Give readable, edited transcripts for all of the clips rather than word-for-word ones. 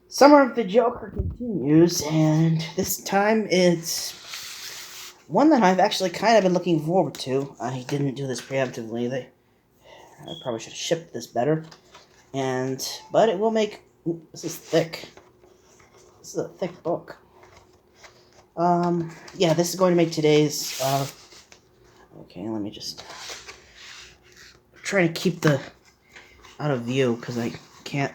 Summer of the Joker continues, and this time it's one that I've actually kind of been looking forward to. I didn't do this preemptively. I probably should have shipped this better. But it will make. Ooh, this is thick. This is a thick book. Yeah, this is going to make today's. Okay, let me just try to keep the out of view because I can't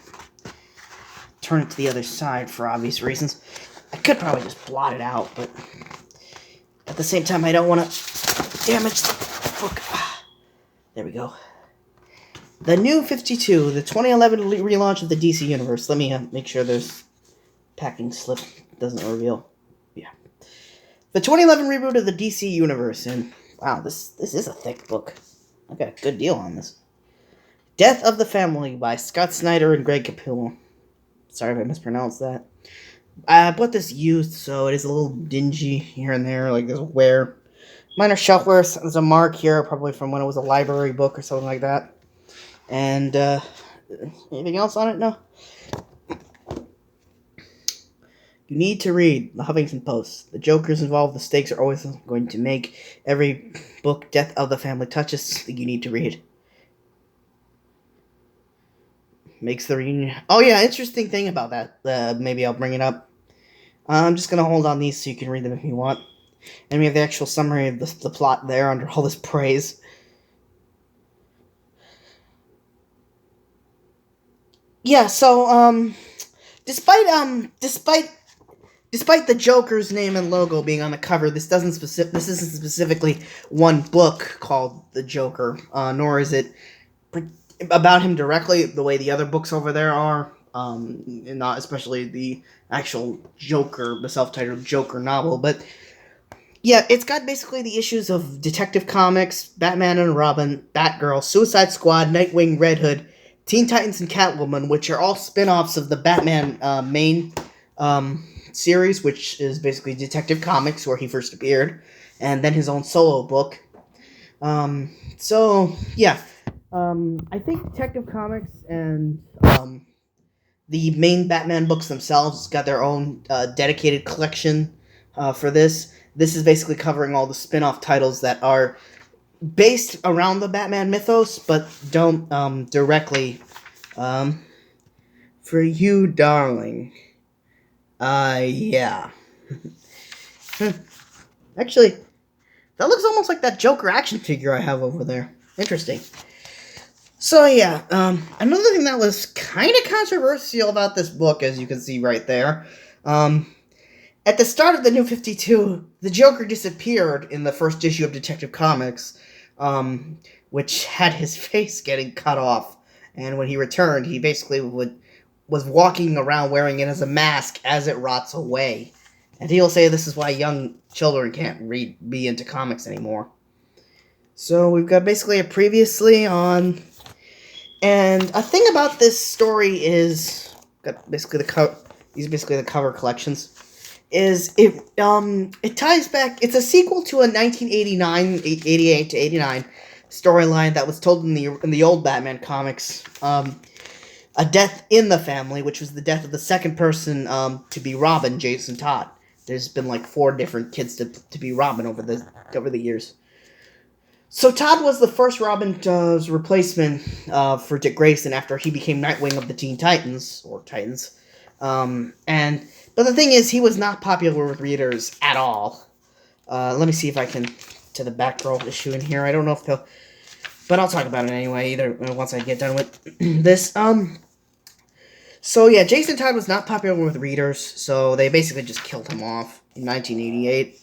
turn it to the other side for obvious reasons. I could probably just blot it out, but at the same time, I don't want to damage the book. There we go. The New 52, the 2011 relaunch of the DC Universe. Let me make sure there's packing slip doesn't reveal. Yeah. The 2011 reboot of the DC Universe, and wow, this is a thick book. I got a good deal on this. Death of the Family by Scott Snyder and Greg Capullo. Sorry if I mispronounced that. I bought this used, so it is a little dingy here and there, like there's wear. Minor shelf wear, there's a mark here, probably from when it was a library book or something like that. And, anything else on it? No? You need to read the Huffington Post. The Joker's involved, the stakes are always going to make every book Death of the Family touches that you need to read. Makes the reunion... Oh yeah, interesting thing about that. Maybe I'll bring it up. I'm just going to hold on these so you can read them if you want. And we have the actual summary of the plot there under all this praise. Yeah, so, despite the Joker's name and logo being on the cover, this isn't specifically one book called The Joker, nor is it about him directly the way the other books over there are, not especially the actual Joker, the self-titled Joker novel, but yeah, it's got basically the issues of Detective Comics, Batman and Robin, Batgirl, Suicide Squad, Nightwing, Red Hood, Teen Titans, and Catwoman, which are all spin-offs of the Batman main series, which is basically Detective Comics, where he first appeared, and then his own solo book. I think Detective Comics and the main Batman books themselves got their own dedicated collection for this. This is basically covering all the spin-off titles that are based around the Batman mythos, but don't directly. For you, darling. Yeah. Actually, that looks almost like that Joker action figure I have over there. Interesting. So yeah, another thing that was kind of controversial about this book, as you can see right there, at the start of the New 52, the Joker disappeared in the first issue of Detective Comics, which had his face getting cut off, and when he returned, he basically was walking around wearing it as a mask as it rots away. And he'll say this is why young children can't be into comics anymore. So we've got basically a previously on, and a thing about this story is got basically these are basically the cover collections. It ties back. It's a sequel to a 1989, 88 to 89 storyline that was told in the old Batman comics. A death in the family, which was the death of the second person to be Robin, Jason Todd. There's been like 4 different kids to be Robin over the years. So Todd was the first Robin's replacement for Dick Grayson after he became Nightwing of the Teen Titans, or Titans. But the thing is, he was not popular with readers at all. Let me see if I can to the Batgirl issue in here. I don't know if they'll, but I'll talk about it anyway. Either once I get done with this. So yeah, Jason Todd was not popular with readers, so they basically just killed him off in 1988.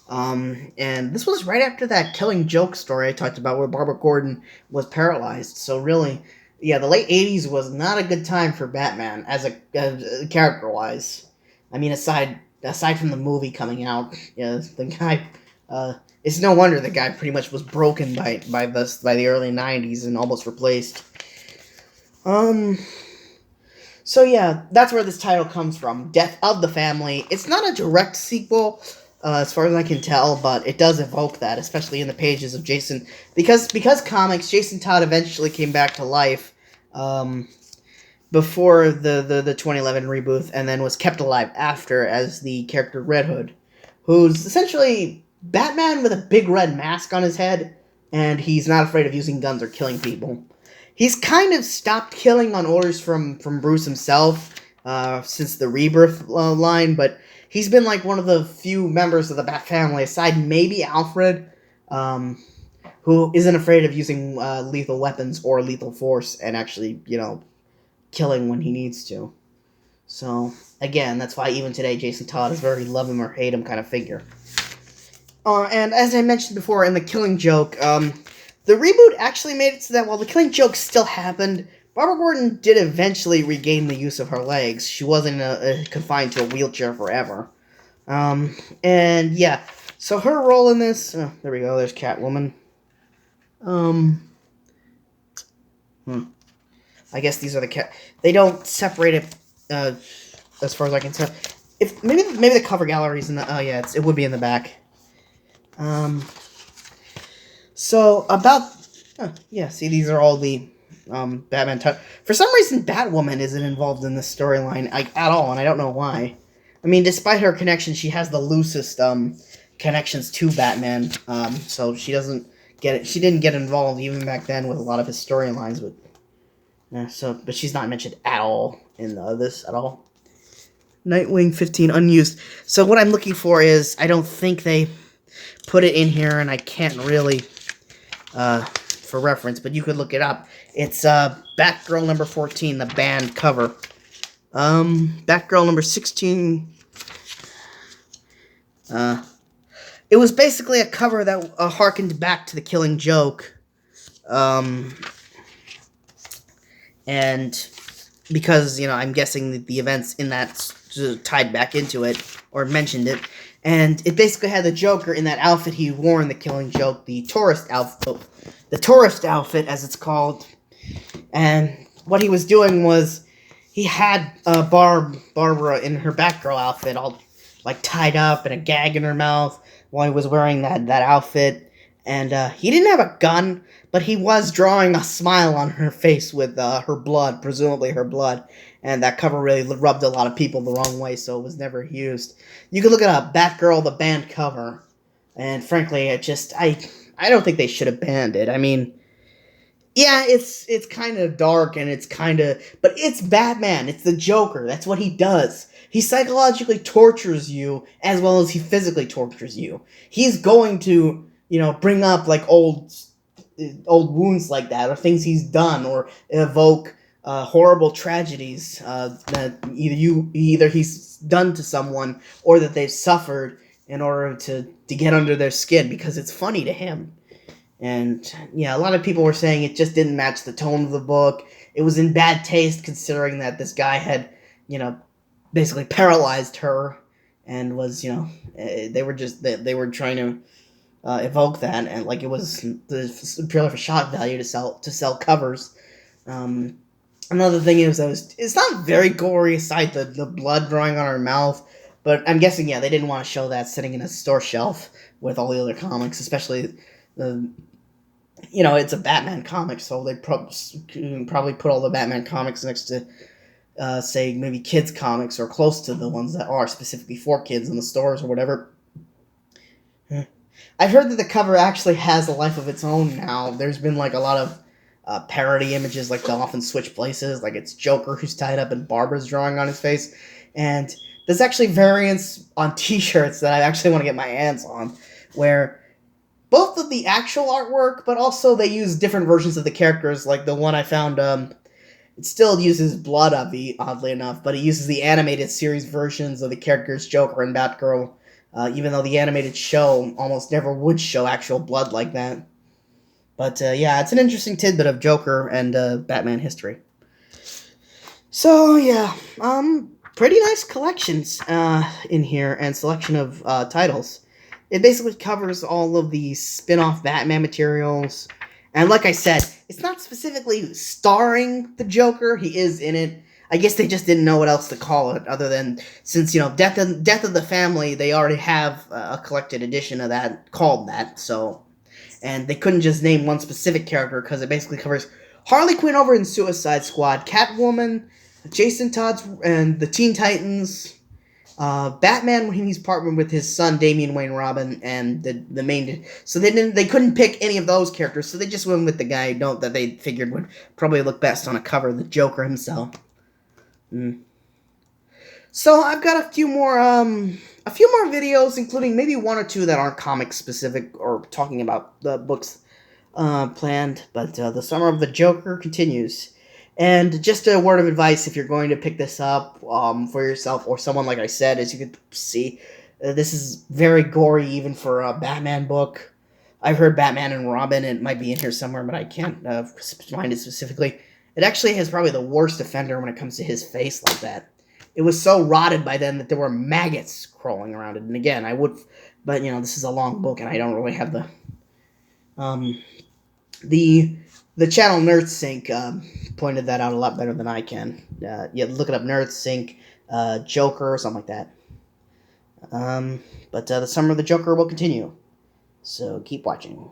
And this was right after that Killing Joke story I talked about, where Barbara Gordon was paralyzed. So really, yeah, the late 80s was not a good time for Batman as a character-wise. I mean, aside from the movie coming out, yeah, the guy, it's no wonder the guy pretty much was broken by the early 90s and almost replaced. So yeah, that's where this title comes from, Death of the Family. It's not a direct sequel, as far as I can tell, but it does evoke that, especially in the pages of Jason. Because comics, Jason Todd eventually came back to life, before the 2011 reboot, and then was kept alive after as the character Red Hood, who's essentially Batman with a big red mask on his head, and he's not afraid of using guns or killing people. He's kind of stopped killing on orders from Bruce himself since the Rebirth line, but he's been like one of the few members of the Bat family, aside maybe Alfred, who isn't afraid of using lethal weapons or lethal force and actually, killing when he needs to. So, again, that's why even today Jason Todd is very love him or hate him kind of figure. And as I mentioned before in The Killing Joke, the reboot actually made it so that while The Killing Joke still happened, Barbara Gordon did eventually regain the use of her legs. She wasn't confined to a wheelchair forever. And yeah, so her role in this, there we go, there's Catwoman. I guess these are the they don't separate it, as far as I can tell. If maybe the cover gallery's in the, oh yeah, it would be in the back. So about, yeah, see, these are all the Batman. For some reason, Batwoman isn't involved in this storyline at all, and I don't know why. I mean, despite her connection, she has the loosest connections to Batman. So she doesn't get it. She didn't get involved even back then with a lot of his storylines. But she's not mentioned at all in this at all. Nightwing 15 unused. So what I'm looking for is, I don't think they put it in here, and I can't really for reference, but you could look it up. It's Batgirl number 14, the band cover. Batgirl number 16. It was basically a cover that harkened back to The Killing Joke. And because, I'm guessing that the events in that tied back into it, or mentioned it, and it basically had the Joker in that outfit he wore in The Killing Joke, the tourist outfit, as it's called. And what he was doing was, he had Barbara in her Batgirl outfit, all like tied up and a gag in her mouth while he was wearing that outfit. And he didn't have a gun, but he was drawing a smile on her face with her blood, presumably her blood. And that cover really rubbed a lot of people the wrong way, so it was never used. You can look it up, Batgirl, the band cover. And frankly, I don't think they should have banned it. I mean, yeah, it's kind of dark, and but it's Batman. It's the Joker. That's what he does. He psychologically tortures you as well as he physically tortures you. He's going to, bring up like old wounds like that, or things he's done, or evoke horrible tragedies that either he's done to someone or that they've suffered in order to get under their skin, because it's funny to him. And yeah, a lot of people were saying it just didn't match the tone of the book. It was in bad taste, considering that this guy had, basically paralyzed her, and was, they were trying to evoke that, and like it was purely for shock value to sell covers. Another thing is that it's not very gory, aside the blood drawing on her mouth, but I'm guessing, yeah, they didn't want to show that sitting in a store shelf with all the other comics, especially it's a Batman comic, so they probably put all the Batman comics next to, say, maybe kids comics, or close to the ones that are specifically for kids in the stores or whatever. I've heard that the cover actually has a life of its own now. There's been like a lot of parody images, like they'll often switch places, like it's Joker who's tied up and Barbara's drawing on his face, and there's actually variants on t-shirts that I actually want to get my hands on, where both of the actual artwork, but also they use different versions of the characters. Like the one I found, it still uses blood, oddly enough, but it uses the animated series versions of the characters Joker and Batgirl, even though the animated show almost never would show actual blood like that. But yeah, it's an interesting tidbit of Joker and Batman history. So yeah, pretty nice collections in here, and selection of titles. It basically covers all of the spin-off Batman materials. And like I said, it's not specifically starring the Joker. He is in it. I guess they just didn't know what else to call it, other than, since, Death of the Family, they already have a collected edition of that called that, so. And they couldn't just name one specific character, because it basically covers Harley Quinn over in Suicide Squad, Catwoman, Jason Todd's and the Teen Titans, Batman when he's partnered with his son Damian Wayne Robin, and the main. So they couldn't pick any of those characters, so they just went with the guy that they figured would probably look best on a cover, the Joker himself. So I've got a few more videos, including maybe one or two that aren't comic specific or talking about the books planned. But the Summer of the Joker continues. And just a word of advice, if you're going to pick this up for yourself or someone, like I said, as you can see, this is very gory even for a Batman book. I've heard Batman and Robin. It might be in here somewhere, but I can't find it specifically. It actually has probably the worst offender when it comes to his face like that. It was so rotted by then that there were maggots crawling around it. And again, but this is a long book, and I don't really have the channel NerdSync pointed that out a lot better than I can. Look it up, NerdSync, Joker, or something like that. But the Summer of the Joker will continue, so keep watching.